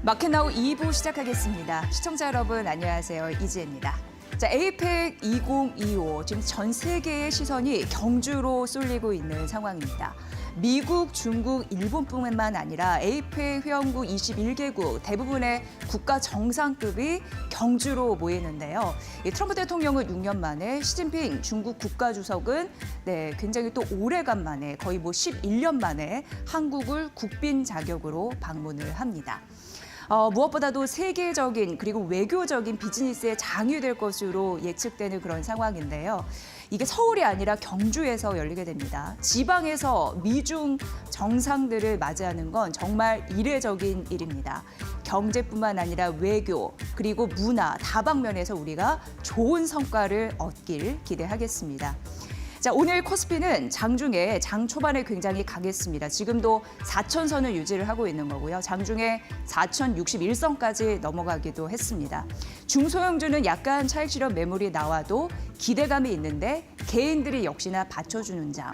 마켓나우 2부 시작하겠습니다. 시청자 여러분 안녕하세요. 이지혜입니다. 자, 에이펙 2025 지금 전 세계의 시선이 경주로 쏠리고 있는 상황입니다. 미국, 중국, 일본뿐만 아니라 에이펙 회원국 21개국 대부분의 국가 정상급이 경주로 모이는데요. 트럼프 대통령은 6년 만에, 시진핑 중국 국가주석은 굉장히 또 오래간만에 거의 11년 만에 한국을 국빈 자격으로 방문을 합니다. 무엇보다도 세계적인 그리고 외교적인 비즈니스의 장이 될 것으로 예측되는 그런 상황인데요. 이게 서울이 아니라 경주에서 열리게 됩니다. 지방에서 미중 정상들을 맞이하는 건 정말 이례적인 일입니다. 경제뿐만 아니라 외교 그리고 문화 다방면에서 우리가 좋은 성과를 얻길 기대하겠습니다. 자, 오늘 코스피는 장중에 장 초반에 굉장히 강했습니다. 지금도 4,000선을 유지를 하고 있는 거고요. 장중에 4,061선까지 넘어가기도 했습니다. 중소형주는 약간 차익 실현 매물이 나와도 기대감이 있는데 개인들이 역시나 받쳐주는 장.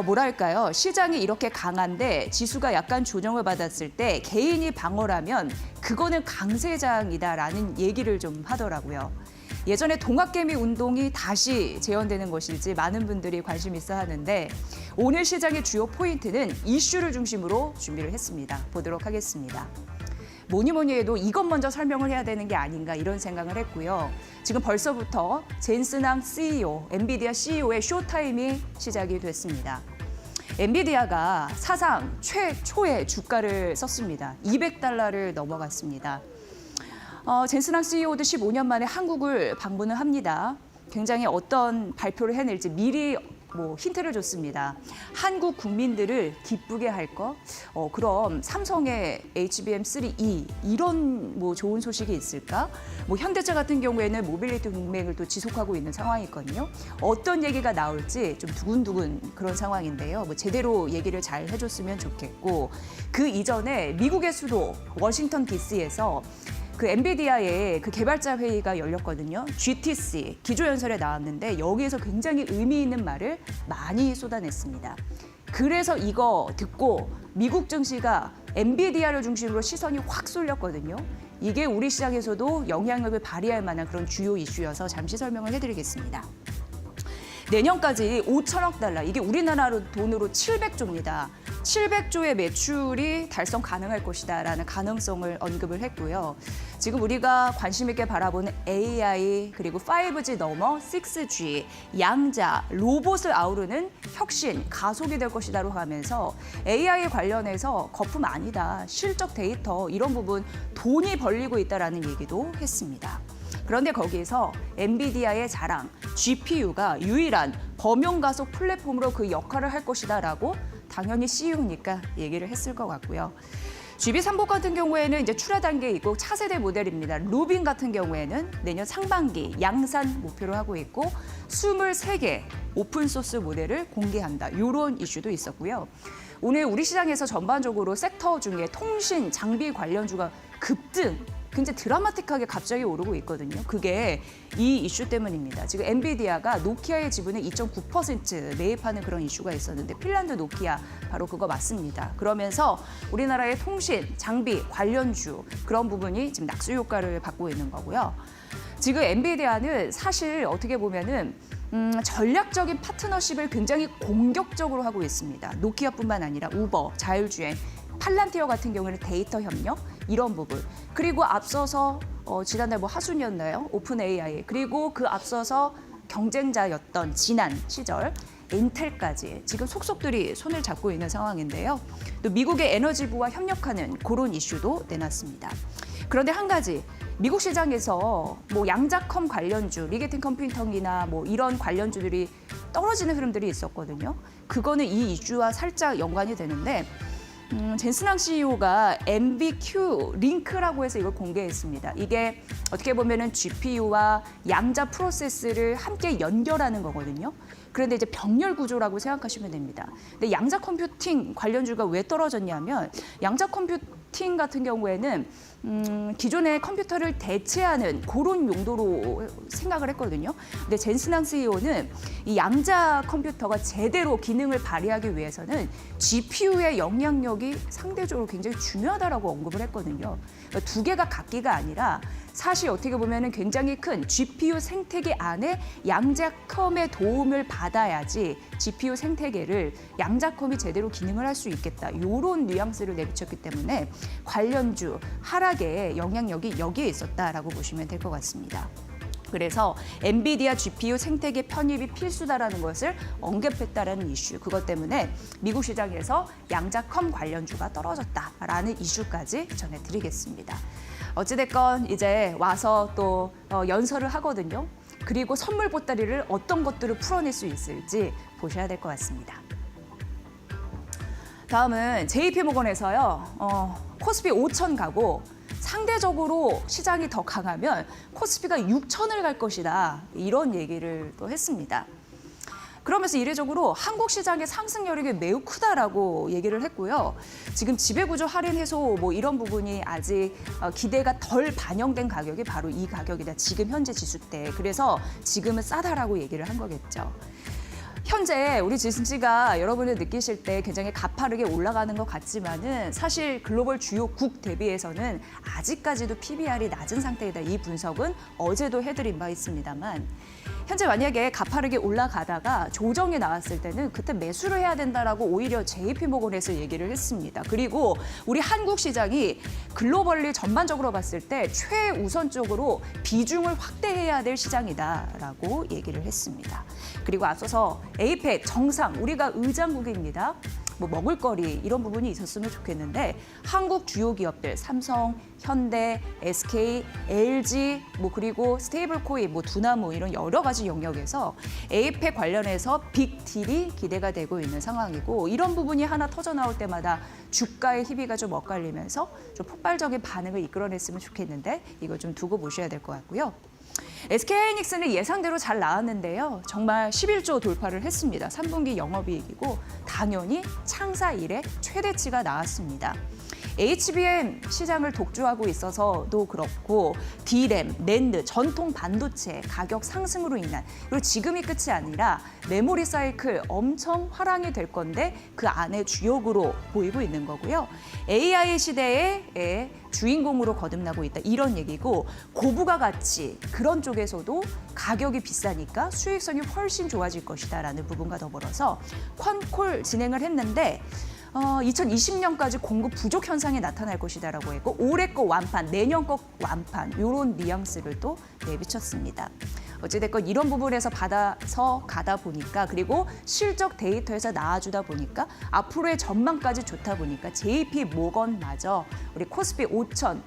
뭐랄까요? 시장이 이렇게 강한데 지수가 약간 조정을 받았을 때 개인이 방어라면 그거는 강세장이다라는 얘기를 좀 하더라고요. 예전에 동학개미 운동이 다시 재현되는 것일지 많은 분들이 관심 있어 하는데 오늘 시장의 주요 포인트는 이슈를 중심으로 준비를 했습니다. 보도록 하겠습니다. 뭐니 해도 이것 먼저 설명을 해야 되는 게 아닌가 이런 생각을 했고요. 지금 벌써부터 젠슨항 CEO, 엔비디아 CEO의 쇼타임이 시작이 됐습니다. 엔비디아가 사상 최초의 주가를 썼습니다. $200를 넘어갔습니다. 젠슨항 CEO도 15년 만에 한국을 방문을 합니다. 굉장히 어떤 발표를 해낼지 미리 힌트를 줬습니다. 한국 국민들을 기쁘게 할 것? 그럼 삼성의 HBM3E 이런 좋은 소식이 있을까? 현대차 같은 경우에는 모빌리티 동맹을 또 지속하고 있는 상황이거든요. 어떤 얘기가 나올지 좀 두근두근 그런 상황인데요. 제대로 얘기를 잘 해줬으면 좋겠고 그 이전에 미국의 수도 워싱턴 DC에서 그 엔비디아의 그 개발자 회의가 열렸거든요. GTC, 기조연설에 나왔는데 여기에서 굉장히 의미 있는 말을 많이 쏟아냈습니다. 그래서 이거 듣고 미국 증시가 엔비디아를 중심으로 시선이 확 쏠렸거든요. 이게 우리 시장에서도 영향력을 발휘할 만한 그런 주요 이슈여서 잠시 설명을 해드리겠습니다. 내년까지 5천억 달러, 이게 우리나라 돈으로 700조입니다. 700조의 매출이 달성 가능할 것이다라는 가능성을 언급을 했고요. 지금 우리가 관심 있게 바라보는 AI 그리고 5G 넘어 6G, 양자, 로봇을 아우르는 혁신, 가속이 될 것이다로 하면서 AI 관련해서 거품 아니다, 실적 데이터 이런 부분 돈이 벌리고 있다라는 얘기도 했습니다. 그런데 거기에서 엔비디아의 자랑, GPU가 유일한 범용 가속 플랫폼으로 그 역할을 할 것이다라고 당연히 CEO니까 얘기를 했을 것 같고요. GB3복 같은 경우에는 이제 출하 단계에 있고 차세대 모델입니다. 루빈 같은 경우에는 내년 상반기 양산 목표로 하고 있고 23개 오픈소스 모델을 공개한다. 이런 이슈도 있었고요. 오늘 우리 시장에서 전반적으로 섹터 중에 통신, 장비 관련주가 급등, 굉장히 드라마틱하게 갑자기 오르고 있거든요. 그게 이 이슈 때문입니다. 지금 엔비디아가 노키아의 지분을 2.9% 매입하는 그런 이슈가 있었는데 핀란드 노키아 바로 그거 맞습니다. 그러면서 우리나라의 통신, 장비, 관련주 그런 부분이 지금 낙수 효과를 받고 있는 거고요. 지금 엔비디아는 사실 어떻게 보면은 전략적인 파트너십을 굉장히 공격적으로 하고 있습니다. 노키아뿐만 아니라 우버, 자율주행, 팔란티어 같은 경우에는 데이터 협력 이런 부분 그리고 앞서서 지난달 하순이었나요? 오픈 AI 그리고 그 앞서서 경쟁자였던 지난 시절 인텔까지 지금 속속들이 손을 잡고 있는 상황인데요. 또 미국의 에너지부와 협력하는 그런 이슈도 내놨습니다. 그런데 한 가지 미국 시장에서 양자컴 관련주, 리게팅 컴퓨팅이나 이런 관련주들이 떨어지는 흐름들이 있었거든요. 그거는 이 이슈와 살짝 연관이 되는데 젠슨항 CEO가 MBQ 링크라고 해서 이걸 공개했습니다. 이게 어떻게 보면은 GPU와 양자 프로세스를 함께 연결하는 거거든요. 그런데 이제 병렬 구조라고 생각하시면 됩니다. 근데 양자 컴퓨팅 관련주가 왜 떨어졌냐면 양자 컴퓨팅 부팅 같은 경우에는 기존의 컴퓨터를 대체하는 그런 용도로 생각을 했거든요. 근데 젠슨항 CEO는 이 양자 컴퓨터가 제대로 기능을 발휘하기 위해서는 GPU의 영향력이 상대적으로 굉장히 중요하다라고 언급을 했거든요. 그러니까 두 개가 같기가 아니라 사실 어떻게 보면은 굉장히 큰 GPU 생태계 안에 양자컴의 도움을 받아야지 GPU 생태계를 양자컴이 제대로 기능을 할 수 있겠다. 이런 뉘앙스를 내비쳤기 때문에 관련주 하락의 영향력이 여기에 있었다라고 보시면 될 것 같습니다. 그래서 엔비디아 GPU 생태계 편입이 필수다라는 것을 언급했다라는 이슈, 그것 때문에 미국 시장에서 양자컴 관련주가 떨어졌다라는 이슈까지 전해드리겠습니다. 어찌됐건 이제 와서 또 연설을 하거든요. 그리고 선물 보따리를 어떤 것들을 풀어낼 수 있을지 보셔야 될 것 같습니다. 다음은 JP모건에서요. 코스피 5천 가고 상대적으로 시장이 더 강하면 코스피가 6천을 갈 것이다. 이런 얘기를 또 했습니다. 그러면서 이례적으로 한국 시장의 상승 여력이 매우 크다라고 얘기를 했고요. 지금 지배구조 할인 해소 뭐 이런 부분이 아직 기대가 덜 반영된 가격이 바로 이 가격이다. 지금 현재 지수 때. 그래서 지금은 싸다라고 얘기를 한 거겠죠. 현재 우리 지수가 여러분이 느끼실 때 굉장히 가파르게 올라가는 것 같지만은 사실 글로벌 주요 국 대비해서는 아직까지도 PBR이 낮은 상태이다. 이 분석은 어제도 해드린 바 있습니다만 현재 만약에 가파르게 올라가다가 조정이 나왔을 때는 그때 매수를 해야 된다라고 오히려 JP모건에서 얘기를 했습니다. 그리고 우리 한국 시장이 글로벌리 전반적으로 봤을 때 최우선적으로 비중을 확대해야 될 시장이다라고 얘기를 했습니다. 그리고 앞서서 에이펙 정상 우리가 의장국입니다. 뭐 먹을거리 이런 부분이 있었으면 좋겠는데 한국 주요 기업들 삼성, 현대, SK, LG 뭐 그리고 스테이블코인, 뭐 두나무 이런 여러 가지 영역에서 에이펙 관련해서 빅딜이 기대가 되고 있는 상황이고 이런 부분이 하나 터져 나올 때마다 주가의 희비가 좀 엇갈리면서 좀 폭발적인 반응을 이끌어냈으면 좋겠는데 이거 좀 두고 보셔야 될 것 같고요. SK하이닉스는 예상대로 잘 나왔는데요. 정말 11조 돌파를 했습니다. 3분기 영업이익이고 당연히 창사 이래 최대치가 나왔습니다. HBM 시장을 독주하고 있어서도 그렇고 D램, 낸드, 전통 반도체 가격 상승으로 인한 그리고 지금이 끝이 아니라 메모리 사이클 엄청 화랑이 될 건데 그 안에 주역으로 보이고 있는 거고요. AI 시대의 주인공으로 거듭나고 있다 이런 얘기고 고부가 가치 그런 쪽에서도 가격이 비싸니까 수익성이 훨씬 좋아질 것이다라는 부분과 더불어서 퀀콜 진행을 했는데 2020년까지 공급 부족 현상이 나타날 것이다라고 했고 올해 거 완판, 내년 거 완판 이런 뉘앙스를 또 내비쳤습니다. 어찌됐건 이런 부분에서 받아서 가다 보니까 그리고 실적 데이터에서 나와주다 보니까 앞으로의 전망까지 좋다 보니까 JP모건마저 우리 코스피 5천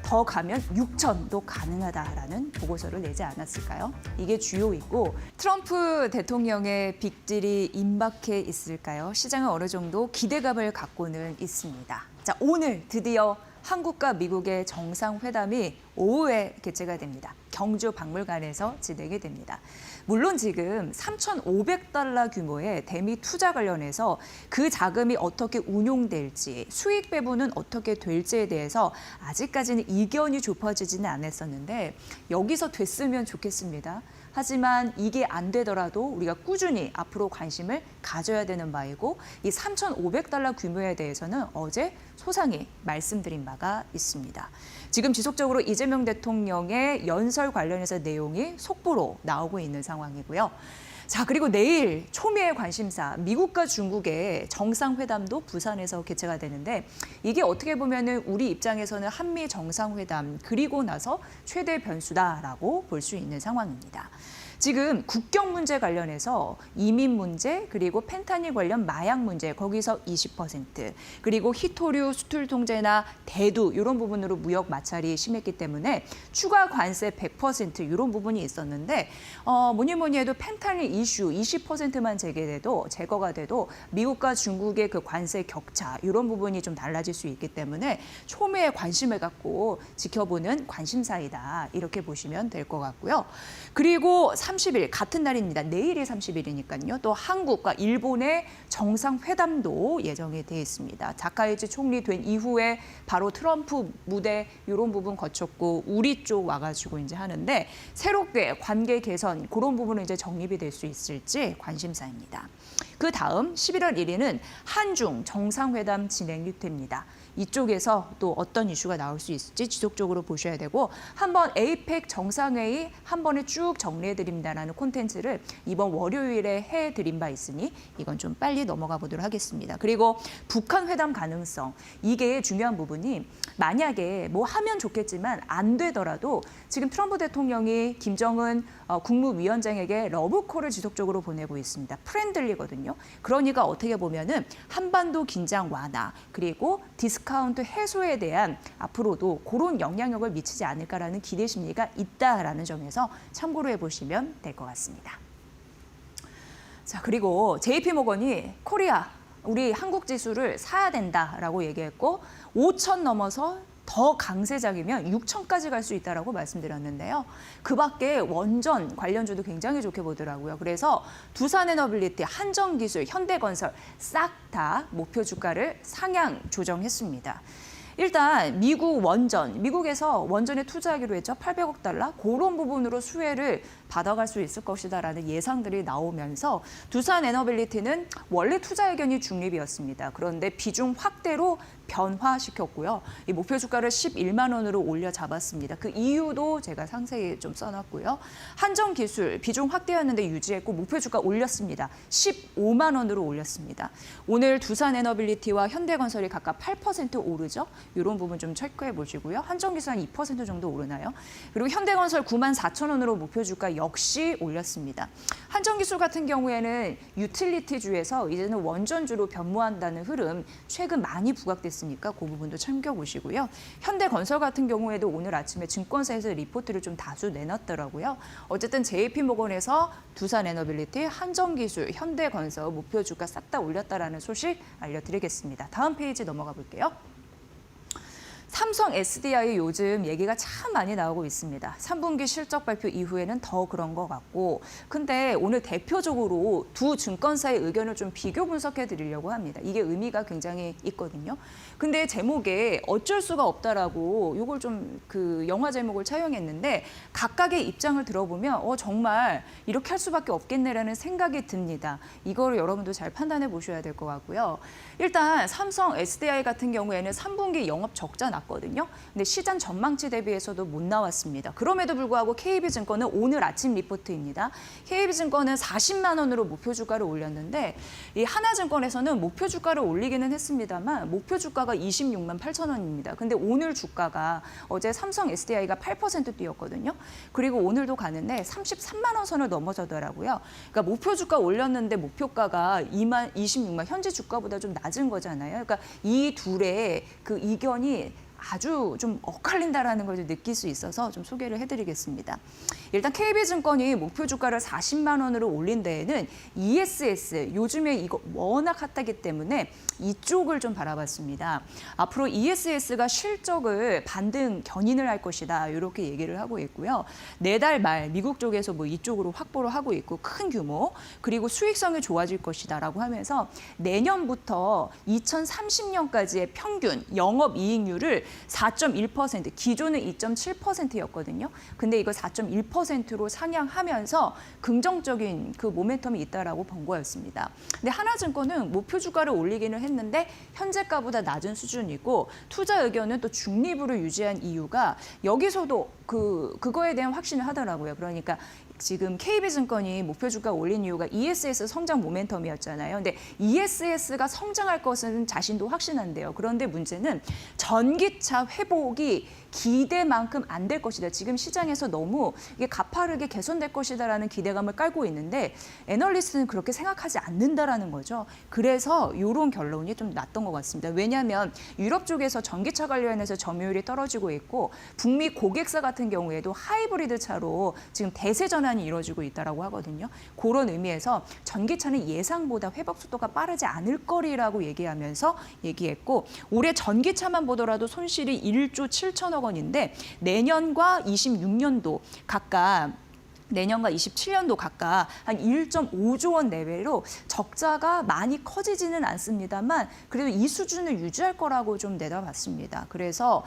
더 가면 6천도 가능하다라는 보고서를 내지 않았을까요? 이게 주요이고 트럼프 대통령의 빅딜이 임박해 있을까요? 시장은 어느 정도 기대감을 갖고는 있습니다. 자, 오늘 드디어 한국과 미국의 정상회담이 오후에 개최가 됩니다. 경주 박물관에서 진행이 됩니다. 물론 지금 3,500달러 규모의 대미 투자 관련해서 그 자금이 어떻게 운용될지 수익 배분은 어떻게 될지에 대해서 아직까지는 이견이 좁혀지지는 않았었는데 여기서 됐으면 좋겠습니다. 하지만 이게 안 되더라도 우리가 꾸준히 앞으로 관심을 가져야 되는 바이고 이 3,500달러 규모에 대해서는 어제 소상히 말씀드린 바가 있습니다. 지금 지속적으로 이재명 대통령의 연설 관련해서 내용이 속보로 나오고 있는 상황이고요. 자, 그리고 내일 초미의 관심사 미국과 중국의 정상회담도 부산에서 개최가 되는데 이게 어떻게 보면은 우리 입장에서는 한미 정상회담 그리고 나서 최대 변수다라고 볼 수 있는 상황입니다. 지금 국경 문제 관련해서 이민 문제 그리고 펜타닐 관련 마약 문제 거기서 20% 그리고 희토류 수출 통제나 대두 이런 부분으로 무역 마찰이 심했기 때문에 추가 관세 100% 이런 부분이 있었는데 뭐니 해도 펜타닐 이슈 20%만 제거가 돼도 미국과 중국의 그 관세 격차 이런 부분이 좀 달라질 수 있기 때문에 초미의 관심을 갖고 지켜보는 관심사이다 이렇게 보시면 될 것 같고요. 그리고 30일 같은 날입니다. 내일이 30일이니까요. 또 한국과 일본의 정상회담도 예정이 돼 있습니다. 다카이치 총리 된 이후에 바로 트럼프 무대 이런 부분 거쳤고 우리 쪽 와가지고 이제 하는데 새롭게 관계 개선 그런 부분은 이제 정립이 될 수 있을지 관심사입니다. 그 다음 11월 1일은 한중 정상회담 진행이 됩니다. 이쪽에서 또 어떤 이슈가 나올 수 있을지 지속적으로 보셔야 되고 한번 에이펙 정상회의 한 번에 쭉 정리해드립니다라는 콘텐츠를 이번 월요일에 해드린 바 있으니 이건 좀 빨리 넘어가 보도록 하겠습니다. 그리고 북한 회담 가능성 이게 중요한 부분이 만약에 뭐 하면 좋겠지만 안 되더라도 지금 트럼프 대통령이 김정은 국무위원장에게 러브콜을 지속적으로 보내고 있습니다. 프렌들리거든요. 그러니까 어떻게 보면은 한반도 긴장 완화 그리고 디스카운트 해소에 대한 앞으로도 그런 영향력을 미치지 않을까라는 기대 심리가 있다라는 점에서 참고로 해보시면 될 것 같습니다. 자, 그리고 JP모건이 코리아 우리 한국 지수를 사야 된다라고 얘기했고 5천 넘어서 더 강세장이면 6천까지 갈 수 있다라고 말씀드렸는데요. 그 밖에 원전 관련주도 굉장히 좋게 보더라고요. 그래서 두산에너빌리티, 한전기술, 현대건설 싹 다 목표 주가를 상향 조정했습니다. 일단 미국 원전, 미국에서 원전에 투자하기로 했죠. 800억 달러. 그런 부분으로 수혜를 받아갈 수 있을 것이다라는 예상들이 나오면서 두산에너빌리티는 원래 투자 의견이 중립이었습니다. 그런데 비중 확대로 변화시켰고요. 이 목표 주가를 11만 원으로 올려 잡았습니다. 그 이유도 제가 상세히 좀 써놨고요. 한전기술 비중 확대였는데 유지했고 목표 주가 올렸습니다. 15만 원으로 올렸습니다. 오늘 두산에너빌리티와 현대건설이 각각 8% 오르죠. 이런 부분 좀 체크해 보시고요. 한전기술 한 2% 정도 오르나요? 그리고 현대건설 9만 4천 원으로 목표 주가 역시 올렸습니다. 한전기술 같은 경우에는 유틸리티주에서 이제는 원전주로 변모한다는 흐름 최근 많이 부각됐으니까 그 부분도 챙겨보시고요. 현대건설 같은 경우에도 오늘 아침에 증권사에서 리포트를 좀 다수 내놨더라고요. 어쨌든 JP모건에서 두산에너빌리티, 한전기술, 현대건설 목표 주가 싹 다 올렸다라는 소식 알려드리겠습니다. 다음 페이지 넘어가 볼게요. 삼성 SDI 요즘 얘기가 참 많이 나오고 있습니다. 3분기 실적 발표 이후에는 더 그런 것 같고 근데 오늘 대표적으로 두 증권사의 의견을 좀 비교 분석해 드리려고 합니다. 이게 의미가 굉장히 있거든요. 근데 제목에 어쩔 수가 없다라고 이걸 좀 그 영화 제목을 차용했는데 각각의 입장을 들어보면 정말 이렇게 할 수밖에 없겠네라는 생각이 듭니다. 이거를 여러분도 잘 판단해 보셔야 될 것 같고요. 일단 삼성 SDI 같은 경우에는 3분기 영업 적자 났거든요. 근데 시장 전망치 대비해서도 못 나왔습니다. 그럼에도 불구하고 KB증권은 오늘 아침 리포트입니다. KB증권은 40만 원으로 목표 주가를 올렸는데 이 하나증권에서는 목표 주가를 올리기는 했습니다만 목표 주가가 26만 8천 원입니다. 근데 오늘 주가가 어제 삼성 SDI가 8% 뛰었거든요. 그리고 오늘도 가는데 33만 원 선을 넘어서더라고요. 그러니까 목표 주가 올렸는데 목표가가 26만 현재 주가보다 좀 낮은 거잖아요. 그러니까 이 둘의 그 이견이 아주 좀 엇갈린다라는 걸 느낄 수 있어서 좀 소개를 해드리겠습니다. 일단 KB증권이 목표 주가를 40만 원으로 올린 데에는 ESS, 요즘에 이거 워낙 핫하기 때문에 이쪽을 좀 바라봤습니다. 앞으로 ESS가 실적을 반등 견인을 할 것이다 이렇게 얘기를 하고 있고요. 내달 말 미국 쪽에서 뭐 이쪽으로 확보를 하고 있고 큰 규모 그리고 수익성이 좋아질 것이다라고 하면서 내년부터 2030년까지의 평균 영업이익률을 4.1%, 기존은 2.7%였거든요. 근데 이걸 4.1%로 상향하면서 긍정적인 그 모멘텀이 있다라고 본 거였습니다. 근데 하나증권은 목표 주가를 올리기는 했는데 현재가보다 낮은 수준이고 투자 의견은 또 중립으로 유지한 이유가 여기서도 그거에 대한 확신을 하더라고요. 그러니까 지금 KB증권이 목표 주가 올린 이유가 ESS 성장 모멘텀이었잖아요. 근데 ESS가 성장할 것은 자신도 확신한대요. 그런데 문제는 전기차 회복이 기대만큼 안 될 것이다. 지금 시장에서 너무 이게 가파르게 개선될 것이다라는 기대감을 깔고 있는데 애널리스트는 그렇게 생각하지 않는다라는 거죠. 그래서 이런 결론이 좀 났던 것 같습니다. 왜냐하면 유럽 쪽에서 전기차 관련해서 점유율이 떨어지고 있고 북미 고객사 같은 경우에도 하이브리드 차로 지금 대세 전환이 이루어지고 있다라고 하거든요. 그런 의미에서 전기차는 예상보다 회복 속도가 빠르지 않을 거리라고 얘기했고 올해 전기차만 보더라도 손실이 1조 7천억 원인데 내년과 26년도 각각 내년과 27년도 각각 한 1.5조 원 내외로 적자가 많이 커지지는 않습니다만 그래도 이 수준을 유지할 거라고 좀 내다봤습니다. 그래서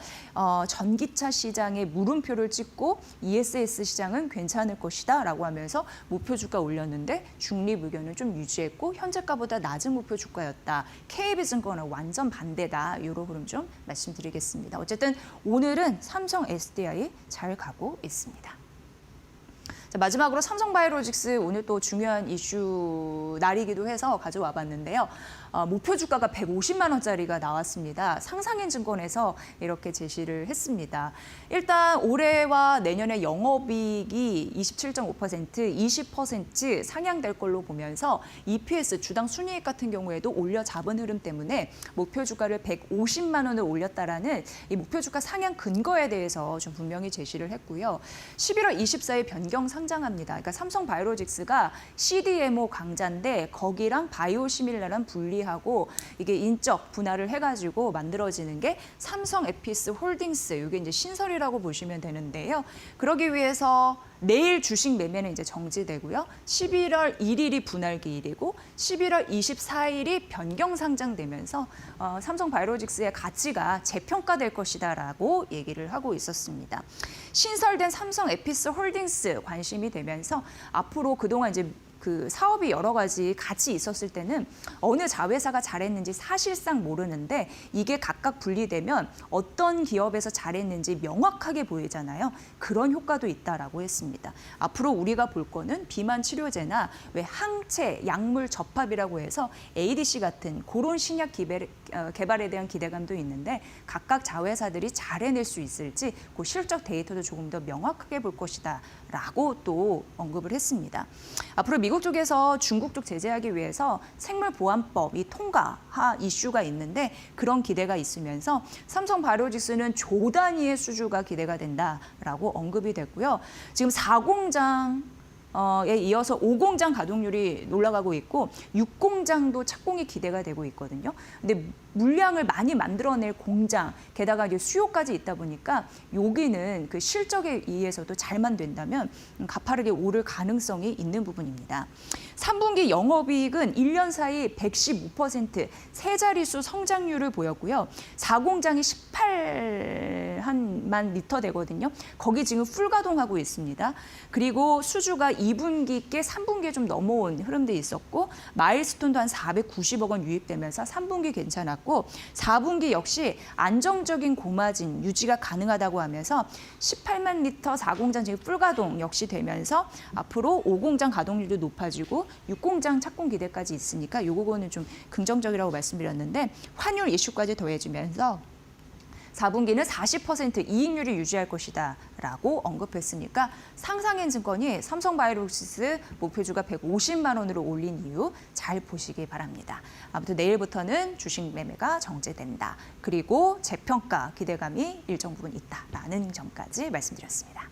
전기차 시장에 물음표를 찍고 ESS 시장은 괜찮을 것이다라고 하면서 목표 주가 올렸는데 중립 의견을 좀 유지했고 현재가보다 낮은 목표 주가였다. KB증권은 완전 반대다. 이런 흐름 좀 말씀드리겠습니다. 어쨌든 오늘은 삼성 SDI 잘 가고 있습니다. 자, 마지막으로 삼성바이오로직스 오늘 또 중요한 이슈 날이기도 해서 가져와 봤는데요. 목표 주가가 150만 원짜리가 나왔습니다. 상상인증권에서 이렇게 제시를 했습니다. 일단 올해와 내년에 영업이익이 27.5%, 20% 상향될 걸로 보면서 EPS 주당 순이익 같은 경우에도 올려 잡은 흐름 때문에 목표 주가를 150만 원을 올렸다라는 이 목표 주가 상향 근거에 대해서 좀 분명히 제시를 했고요. 11월 24일 변경 상장합니다. 그러니까 삼성바이오로직스가 CDMO 강자인데 거기랑 바이오시밀라랑 분리하고 이게 인적 분할을 해가지고 만들어지는 게 삼성에피스 홀딩스. 이게 이제 신설이라고 보시면 되는데요. 그러기 위해서 내일 주식 매매는 이제 정지되고요. 11월 1일이 분할기일이고 11월 24일이 변경 상장되면서 삼성바이오로직스의 가치가 재평가될 것이다라고 얘기를 하고 있었습니다. 신설된 삼성에피스 홀딩스 관심이 되면서 앞으로 그동안 이제 그 사업이 여러 가지 같이 있었을 때는 어느 자회사가 잘했는지 사실상 모르는데 이게 각각 분리되면 어떤 기업에서 잘했는지 명확하게 보이잖아요. 그런 효과도 있다라고 했습니다. 앞으로 우리가 볼 거는 비만 치료제나 왜 항체, 약물 접합이라고 해서 ADC 같은 그런 신약 개발에 대한 기대감도 있는데 각각 자회사들이 잘 해낼 수 있을지 그 실적 데이터도 조금 더 명확하게 볼 것이다라고 또 언급을 했습니다. 앞으로 미국 쪽에서 중국 쪽 제재하기 위해서 생물보안법 이 통과하 이슈가 있는데 그런 기대가 있으면서 삼성바이오로직스는 조 단위의 수주가 기대가 된다라고 언급이 됐고요. 지금 4공장에 이어서 5공장 가동률이 올라가고 있고 6공장도 착공이 기대가 되고 있거든요. 근데 물량을 많이 만들어낼 공장, 게다가 이제 수요까지 있다 보니까 여기는 그 실적에 의해서도 잘만 된다면 가파르게 오를 가능성이 있는 부분입니다. 3분기 영업이익은 1년 사이 115% 세 자릿수 성장률을 보였고요. 4공장이 18만 리터 되거든요. 거기 지금 풀 가동하고 있습니다. 그리고 수주가 2분기께 3분기에 좀 넘어온 흐름도 있었고 마일스톤도 한 490억 원 유입되면서 3분기 괜찮았고 4분기 역시 안정적인 고마진 유지가 가능하다고 하면서 18만 리터 4공장 지금 풀 가동 역시 되면서 앞으로 5공장 가동률도 높아지고 6공장 착공 기대까지 있으니까 요거는 좀 긍정적이라고 말씀드렸는데 환율 이슈까지 더해지면서 4분기는 40% 이익률을 유지할 것이다 라고 언급했으니까 상상인증권이 삼성바이오로직스 목표주가 150만 원으로 올린 이유 잘 보시기 바랍니다. 아무튼 내일부터는 주식 매매가 정제된다. 그리고 재평가 기대감이 일정 부분 있다라는 점까지 말씀드렸습니다.